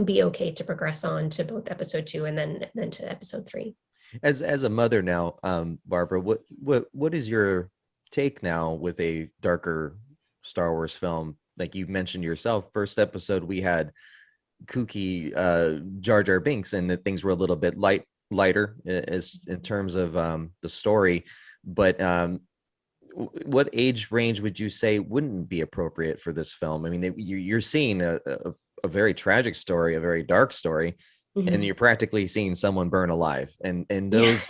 be okay to progress on to both episode 2 and then to episode 3. As a mother now, Barbara, what is your take now with a darker Star Wars film? Like you mentioned yourself, first episode we had kooky Jar Jar Binks, and that things were a little bit lighter as in terms of the story. But what age range would you say wouldn't be appropriate for this film? I mean, you're seeing a very tragic story, a very dark story, and you're practically seeing someone burn alive. And those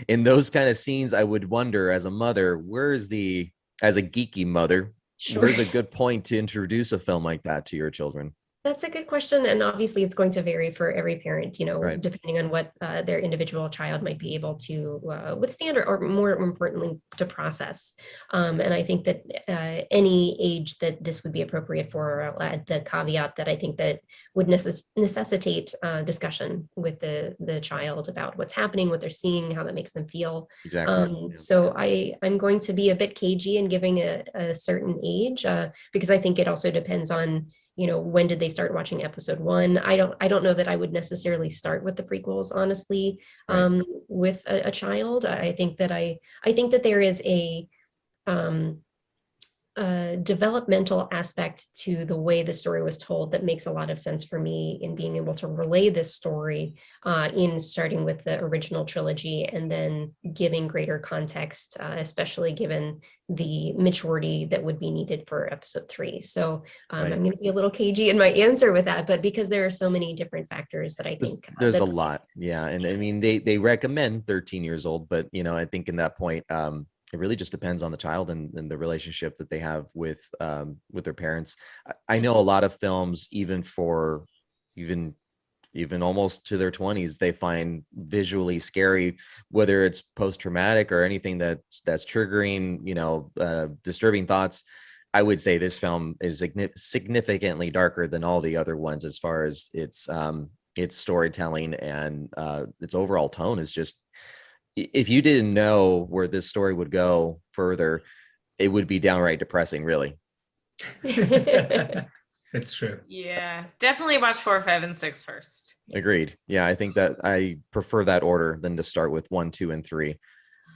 in those kind of scenes, I would wonder as a mother, as a geeky mother, Sure. where's a good point to introduce a film like that to your children? That's a good question. And obviously it's going to vary for every parent, Right. depending on what their individual child might be able to withstand or more importantly, to process. And I think that any age that this would be appropriate for, I'll add the caveat that I think that would necessitate discussion with the child about what's happening, what they're seeing, how that makes them feel. Exactly. So I'm going to be a bit cagey in giving a certain age because I think it also depends on, when did they start watching episode 1? I don't know that I would necessarily start with the prequels, honestly, Right. with a child. I think that there is a developmental aspect to the way the story was told that makes a lot of sense for me in being able to relay this story in starting with the original trilogy and then giving greater context, especially given the maturity that would be needed for episode 3. So Right. I'm going to be a little cagey in my answer with that, but because there are so many different factors that I think There's that a lot. Yeah. And I mean, they recommend 13 years old, but I think in that point, it really just depends on the child and the relationship that they have with their parents. I know a lot of films, even for even almost to their 20s, they find visually scary, whether it's post-traumatic or anything that's triggering, disturbing thoughts. I would say this film is significantly darker than all the other ones as far as its storytelling and its overall tone is just, if you didn't know where this story would go further, it would be downright depressing, really. It's true. Yeah, definitely watch 4, 5, and 6 first. Agreed. Yeah, I think that I prefer that order than to start with 1, 2, and 3.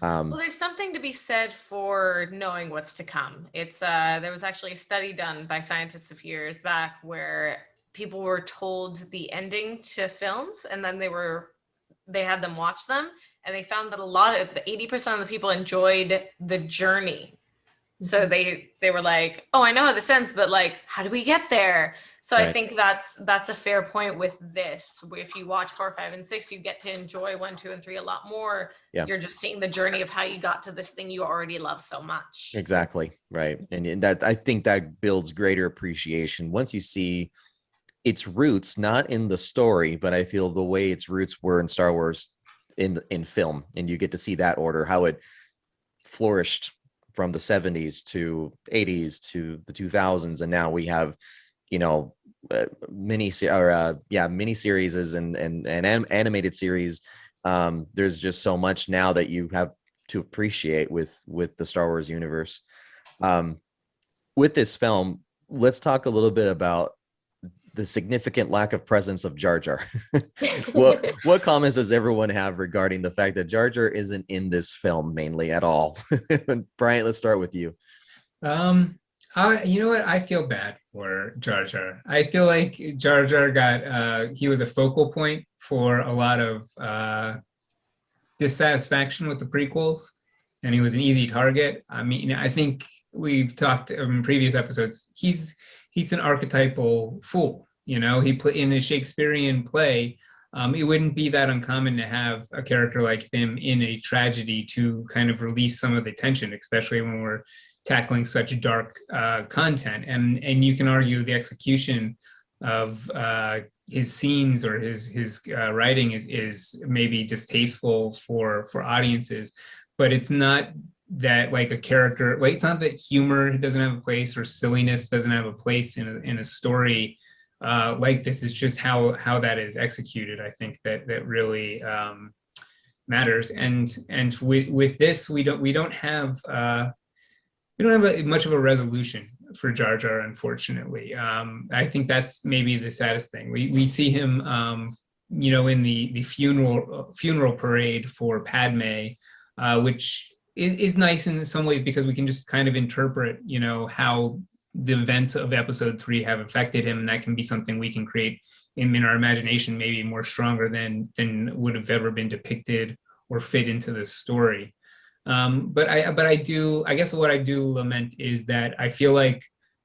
Well, there's something to be said for knowing what's to come. It's there was actually a study done by scientists a few years back where people were told the ending to films, and then they had them watch them, and they found that a lot of the 80% of the people enjoyed the journey. So they were like, oh, I know how this ends, but like, how do we get there? So I Right. think that's a fair point with this. If you watch 4, 5, and 6, you get to enjoy 1, 2, and 3 a lot more. Yeah. You're just seeing the journey of how you got to this thing you already love so much. Exactly. Right. And that, I think that builds greater appreciation once you see its roots, not in the story, but I feel the way its roots were in Star Wars in film, and you get to see that order, how it flourished from the 70s to 80s to the 2000s, and now we have, mini series and animated series. There's just so much now that you have to appreciate with the Star Wars universe. With this film, let's talk a little bit about the significant lack of presence of Jar Jar. What comments does everyone have regarding the fact that Jar Jar isn't in this film mainly at all? Bryant, let's start with you. You know what? I feel bad for Jar Jar. I feel like Jar Jar he was a focal point for a lot of dissatisfaction with the prequels, and he was an easy target. I mean, I think we've talked in previous episodes. He's an archetypal fool. He put in a Shakespearean play. It wouldn't be that uncommon to have a character like him in a tragedy to kind of release some of the tension, especially when we're tackling such dark content. And you can argue the execution of his scenes or his writing is maybe distasteful for audiences, but it's not that like a character, like it's not that humor doesn't have a place or silliness doesn't have a place in a story like this. Is just how that is executed. I think that really matters. And with this, we don't have much of a resolution for Jar Jar, unfortunately. I think that's maybe the saddest thing. We see him, in the funeral parade for Padme, which is nice in some ways because we can just kind of interpret, how the events of episode 3 have affected him, and that can be something we can create in our imagination, maybe more stronger than would have ever been depicted or fit into the story. But I guess what I do lament is that I feel like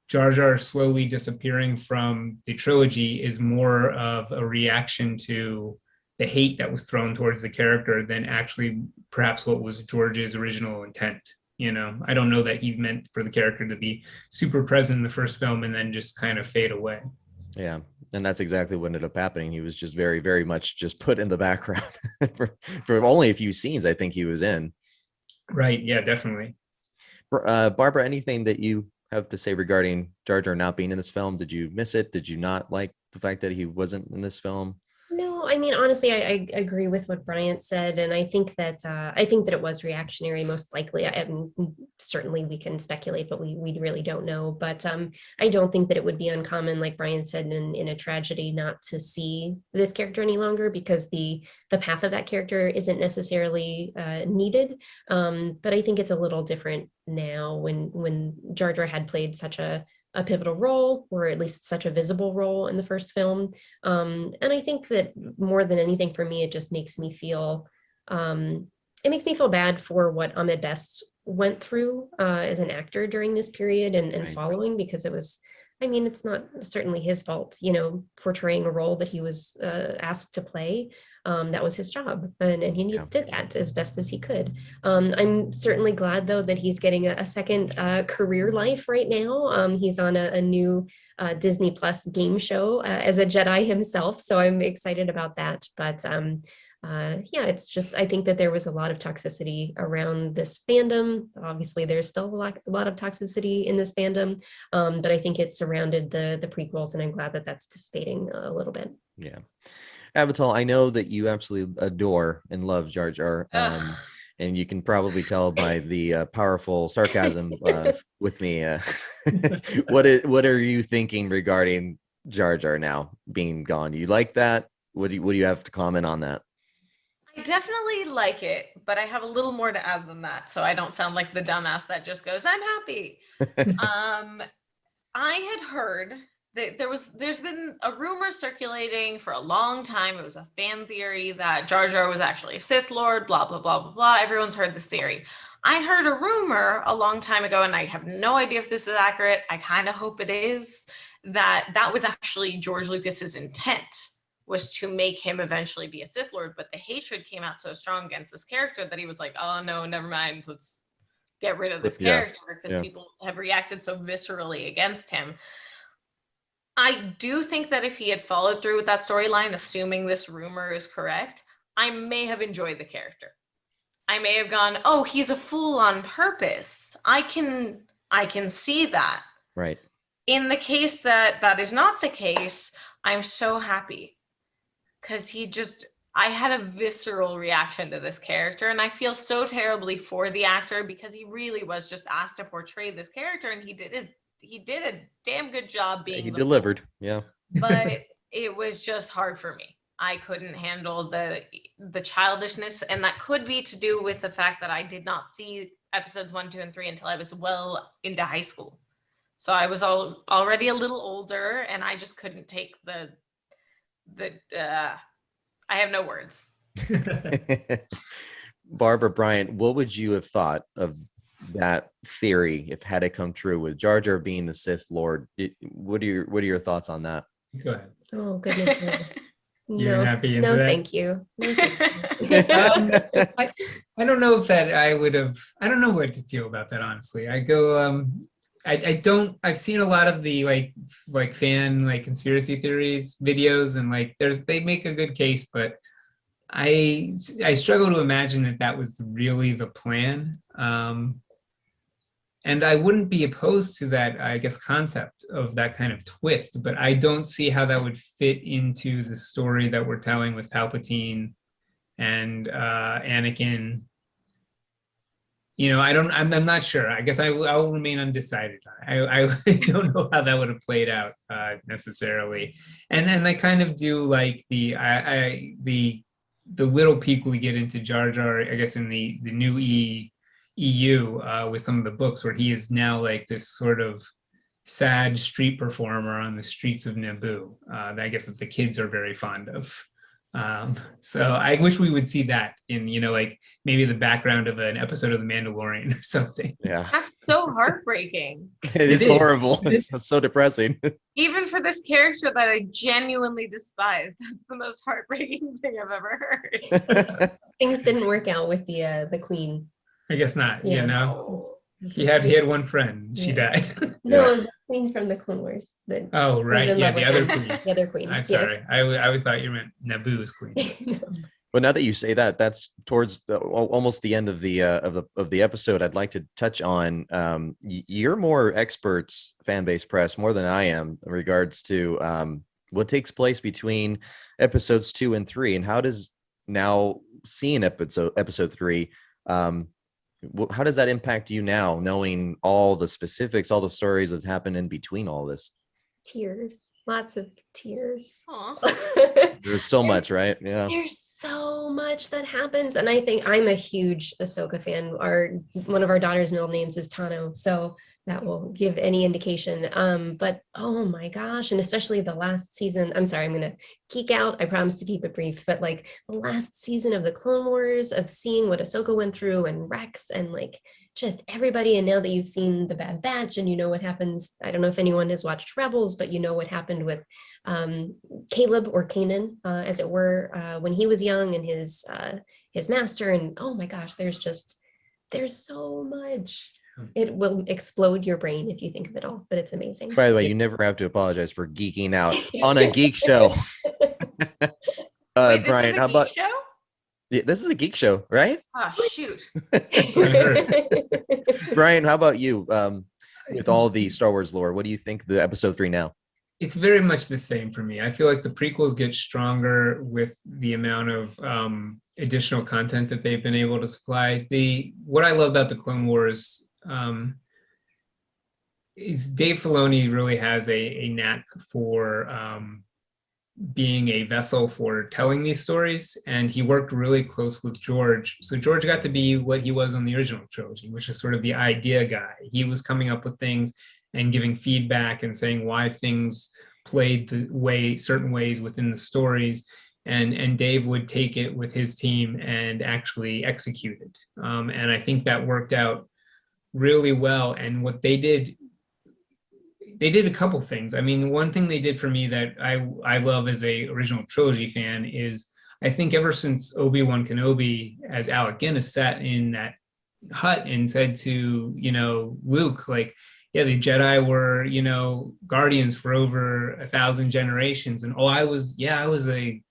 Jar Jar slowly disappearing from the trilogy is more of a reaction to the hate that was thrown towards the character than actually perhaps what was George's original intent. I don't know that he meant for the character to be super present in the first film and then just kind of fade away. Yeah. And that's exactly what ended up happening. He was just very, very much just put in the background for only a few scenes I think he was in. Right. Yeah, definitely. Barbara, anything that you have to say regarding Jar Jar not being in this film? Did you miss it? Did you not like the fact that he wasn't in this film? No, I mean, honestly, I agree with what Bryant said, and I think that it was reactionary, most likely. Certainly we can speculate, but we really don't know. But I don't think that it would be uncommon, like Bryant said, in a tragedy, not to see this character any longer because the path of that character isn't necessarily needed. But I think it's a little different now when Jar Jar had played such a pivotal role, or at least such a visible role in the first film. And I think that more than anything for me, it just makes me feel, bad for what Ahmed Best went through as an actor during this period and Right. following, because it was, it's not certainly his fault, portraying a role that he was asked to play. That was his job, and he did that as best as he could. I'm certainly glad, though, that he's getting a second career life right now. He's on a new Disney Plus game show as a Jedi himself, so I'm excited about that. But it's just, I think that there was a lot of toxicity around this fandom. Obviously, there's still a lot of toxicity in this fandom, but I think it surrounded the prequels, and I'm glad that that's dissipating a little bit. Yeah. Avatal, I know that you absolutely adore and love Jar Jar, and you can probably tell by the powerful sarcasm with me. What are you thinking regarding Jar Jar now being gone? Do you like that? What do you have to comment on that? I definitely like it, but I have a little more to add than that, so I don't sound like the dumbass that just goes, I'm happy. I had heard there's been a rumor circulating for a long time. It was a fan theory that Jar Jar was actually a Sith Lord, blah, blah, blah, blah, blah. Everyone's heard this theory. I heard a rumor a long time ago, and I have no idea if this is accurate. I kind of hope it is, that was actually George Lucas's intent, was to make him eventually be a Sith Lord, but the hatred came out so strong against this character that he was like, oh no, never mind, let's get rid of this character, because people have reacted so viscerally against him. I do think that if he had followed through with that storyline, assuming this rumor is correct, I may have enjoyed the character. I may have gone, oh, he's a fool on purpose. I can see that. Right. In the case that is not the case, I'm so happy, because I had a visceral reaction to this character, and I feel so terribly for the actor, because he really was just asked to portray this character, and he did a damn good job being. He delivered, yeah. But it was just hard for me. I couldn't handle the childishness, and that could be to do with the fact that I did not see episodes 1, 2, and 3 until I was well into high school. So I was already a little older, and I just couldn't take the I have no words. Barbara, Bryant, what would you have thought of that theory if had it come true with Jar Jar being the Sith Lord? What are your thoughts on that? Go ahead. Oh goodness. You're happy into no, that? thank you. No, thank you. I don't know if that I don't know what to feel about that, honestly. I go, I've seen a lot of the like fan conspiracy theories videos, and they make a good case, but I struggle to imagine that was really the plan. And I wouldn't be opposed to that, I guess, concept of that kind of twist, but I don't see how that would fit into the story that we're telling with Palpatine and Anakin. I'm not sure. I guess I'll remain undecided. I don't know how that would have played out necessarily. And then I kind of do like the little peek we get into Jar Jar, I guess, in the new EU with some of the books, where he is now like this sort of sad street performer on the streets of Naboo. I guess that the kids are very fond of. So I wish we would see that in, maybe the background of an episode of The Mandalorian or something. Yeah. That's so heartbreaking. It is horrible. It's so depressing. Even for this character that I genuinely despise, that's the most heartbreaking thing I've ever heard. Things didn't work out with the queen. I guess not. Yeah. He had one friend. She died. No, the queen from the Clone Wars. Oh, right. Yeah, the other queen. The other queen. I'm sorry. I always thought you meant Naboo's queen. No. Well, now that you say that, that's towards almost the end of the episode. I'd like to touch on you're more experts, Fanbase Press, more than I am in regards to what takes place between episodes 2 and 3, and how does now seeing episode 3. How does that impact you now, knowing all the specifics, all the stories that's happened in between all this? Tears, lots of tears. There's so much, right? Yeah. There's so much that happens, and I think I'm a huge Ahsoka fan. One of our daughter's middle names is Tano, so that will give any indication. But oh my gosh, and especially the last season. I'm sorry, I'm gonna geek out. I promise to keep it brief, but like the last season of the Clone Wars, of seeing what Ahsoka went through, and Rex, and just everybody. And now that you've seen the Bad Batch, and you know what happens. I don't know if anyone has watched Rebels, but you know what happened with Caleb, or Kanan, as it were, when he was young, and his master. And oh my gosh, there's so much. It will explode your brain if you think of it all, but it's amazing. By the way, you never have to apologize for geeking out on a geek show. Wait, Brian, how about show? Yeah, this is a geek show, right? Oh shoot. Brian, how about you? With all the Star Wars lore, what do you think of the episode 3 now? It's very much the same for me. I feel like the prequels get stronger with the amount of additional content that they've been able to supply. What I love about the Clone Wars is Dave Filoni really has a knack for being a vessel for telling these stories, and he worked really close with George. So George got to be what he was on the original trilogy, which is sort of the idea guy. He was coming up with things, and giving feedback and saying why things played the way certain ways within the stories. And Dave would take it with his team and actually execute it. And I think that worked out really well. And what they did a couple things. I mean, one thing they did for me that I love as a original trilogy fan is, I think ever since Obi-Wan Kenobi, as Alec Guinness sat in that hut and said to, Luke, like, yeah, the Jedi were, guardians for over 1,000 generations. And I was a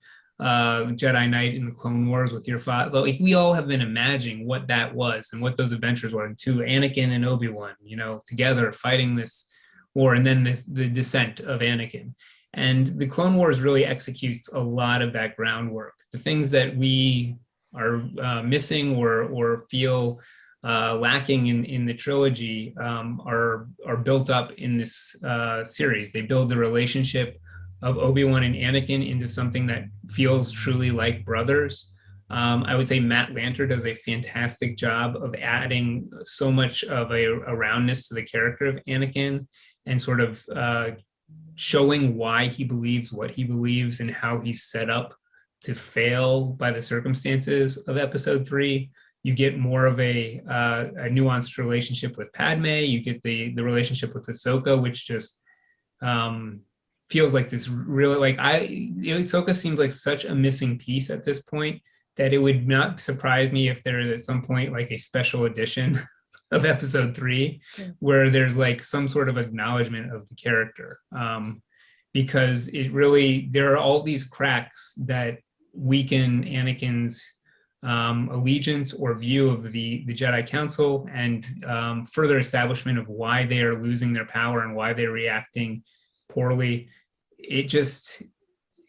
Jedi Knight in the Clone Wars with your father. Like, we all have been imagining what that was and what those adventures were. And to Anakin and Obi-Wan, together fighting this war, and then the descent of Anakin. And the Clone Wars really executes a lot of that groundwork. The things that we are missing or feel lacking in the trilogy are built up in this series. They build the relationship of Obi-Wan and Anakin into something that feels truly like brothers. I would say Matt Lanter does a fantastic job of adding so much of a roundness to the character of Anakin, and sort of showing why he believes what he believes and how he's set up to fail by the circumstances of Episode 3. You get more of a nuanced relationship with Padme. You get the relationship with Ahsoka, which just feels like this really, like, Ahsoka seems like such a missing piece at this point that it would not surprise me if there is at some point like a special edition of Episode 3 where there's like some sort of acknowledgement of the character, because there are all these cracks that weaken Anakin's allegiance or view of the Jedi Council, and further establishment of why they are losing their power and why they're reacting poorly.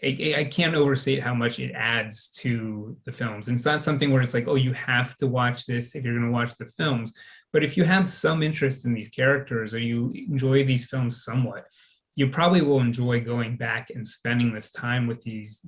I can't overstate how much it adds to the films. And it's not something where it's like, oh, you have to watch this if you're going to watch the films. But if you have some interest in these characters, or you enjoy these films somewhat, you probably will enjoy going back and spending this time with these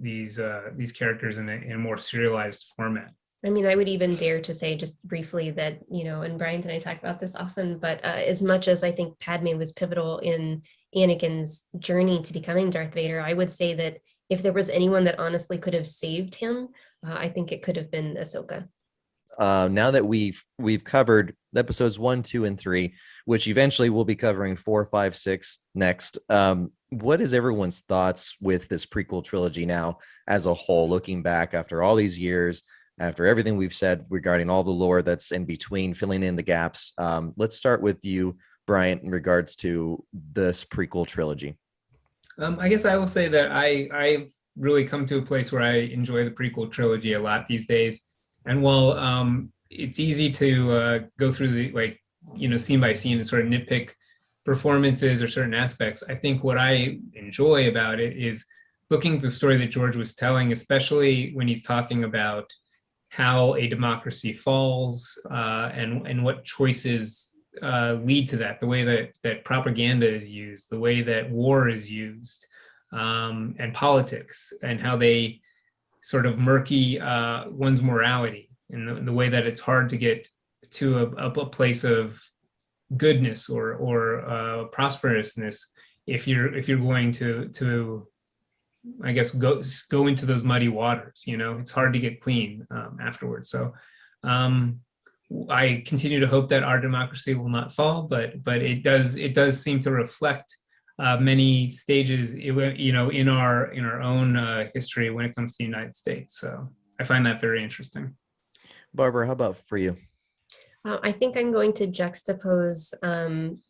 characters in a more serialized format. I mean, I would even dare to say just briefly that, and Brian and I talk about this often, but as much as I think Padme was pivotal in Anakin's journey to becoming Darth Vader, I would say that if there was anyone that honestly could have saved him, I think it could have been Ahsoka. Now that we've covered episodes 1, 2, and 3, which eventually we'll be covering 4, 5, 6 next, what is everyone's thoughts with this prequel trilogy now as a whole, looking back after all these years, after everything we've said regarding all the lore that's in between, filling in the gaps? Let's start with you, Bryant, in regards to this prequel trilogy. I guess I will say that I've really come to a place where I enjoy the prequel trilogy a lot these days. And while it's easy to go through the scene by scene and sort of nitpick performances or certain aspects, I think what I enjoy about it is looking at the story that George was telling, especially when he's talking about how a democracy falls and what choices lead to that, the way that propaganda is used, the way that war is used, and politics, and how they sort of murky one's morality, and the way that it's hard to get to a place of goodness or prosperousness if you're going to I guess go into those muddy waters. It's hard to get clean afterwards. So I continue to hope that our democracy will not fall, but it does seem to reflect many stages, in our own history when it comes to the United States. So I find that very interesting. Barbara, how about for you? I think I'm going to juxtapose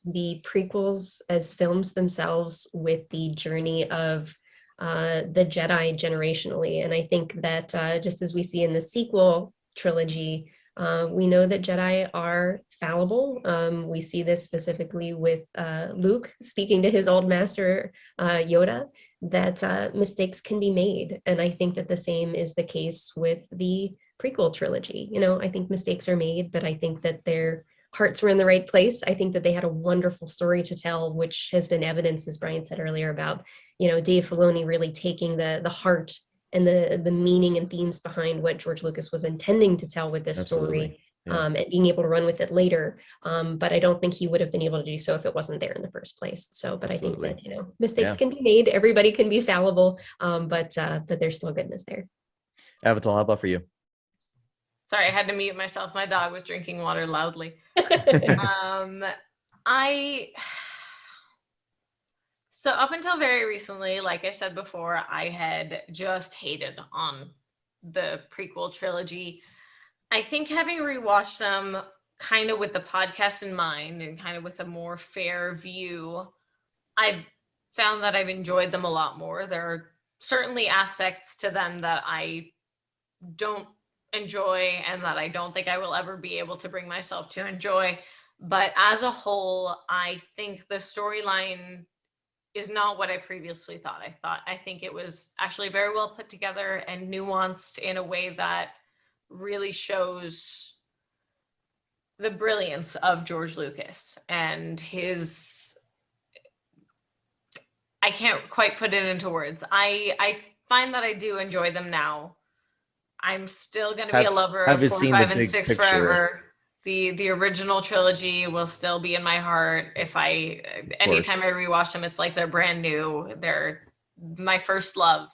the prequels as films themselves with the journey of the Jedi generationally. And I think that just as we see in the sequel trilogy, we know that Jedi are fallible. We see this specifically with Luke speaking to his old master, Yoda, that mistakes can be made. And I think that the same is the case with the prequel trilogy. I think mistakes are made, but I think that their hearts were in the right place. I think that they had a wonderful story to tell, which has been evidenced, as Brian said earlier, about, Dave Filoni really taking the heart and the meaning and themes behind what George Lucas was intending to tell with this Absolutely. story, Yeah. and being able to run with it later. But I don't think he would have been able to do so if it wasn't there in the first place. So, but Absolutely. I think that, mistakes Yeah. can be made. Everybody can be fallible, but there's still goodness there. Avatar, how about for you? Sorry, I had to mute myself. My dog was drinking water loudly. So up until very recently, like I said before, I had just hated on the prequel trilogy. I think having rewatched them kind of with the podcast in mind and kind of with a more fair view, I've found that I've enjoyed them a lot more. There are certainly aspects to them that I don't enjoy and that I don't think I will ever be able to bring myself to enjoy. But as a whole, I think the storyline is not what I previously thought. I think it was actually very well put together and nuanced in a way that really shows the brilliance of George Lucas and his, I can't quite put it into words. I find that I do enjoy them now. I'm still going to be a lover of 4, 5, and 6 forever. The original trilogy will still be in my heart. Anytime I rewatch them, it's like they're brand new. They're my first love,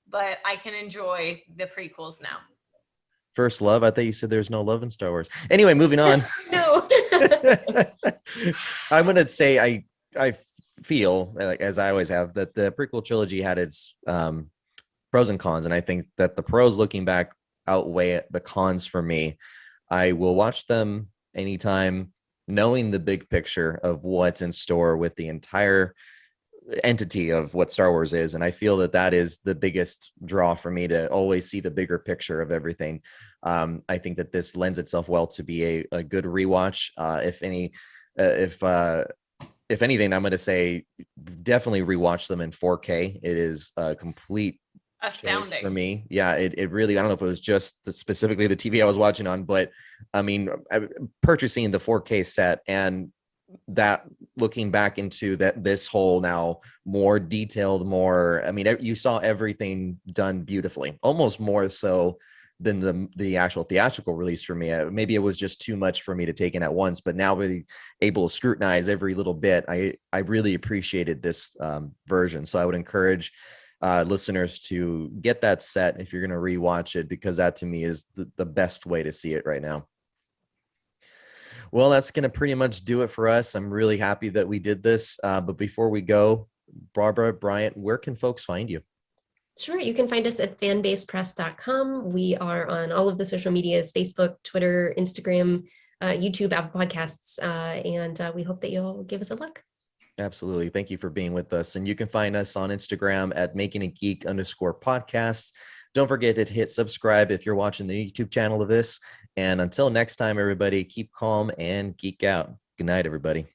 but I can enjoy the prequels now. First love? I thought you said there's no love in Star Wars. Anyway, moving on. No. I'm going to say I feel, as I always have, that the prequel trilogy had its pros and cons. And I think that the pros looking back outweigh the cons for me. I will watch them anytime, knowing the big picture of what's in store with the entire entity of what Star Wars is. And I feel that that is the biggest draw for me, to always see the bigger picture of everything. I think that this lends itself well to be a good rewatch. If anything, I'm going to say definitely rewatch them in 4K. It is a complete astounding for me. Yeah, it really, I don't know if it was just specifically the TV I was watching on, but I mean, purchasing the 4K set and that, looking back into this whole now more detailed, more, I mean, you saw everything done beautifully, almost more so than the actual theatrical release for me. Maybe it was just too much for me to take in at once, but now really able to scrutinize every little bit. I really appreciated this version. So I would encourage listeners to get that set if you're going to rewatch it, because that to me is the best way to see it right now. Well, that's going to pretty much do it for us. I'm really happy that we did this. But before we go, Barbara, Bryant, where can folks find you? Sure. You can find us at fanbasepress.com. We are on all of the social medias: Facebook, Twitter, Instagram, YouTube, Apple Podcasts, and we hope that you'll give us a look. Absolutely. Thank you for being with us. And you can find us on Instagram at makingitgeek_podcasts. Don't forget to hit subscribe if you're watching the YouTube channel of this. And until next time, everybody, keep calm and geek out. Good night, everybody.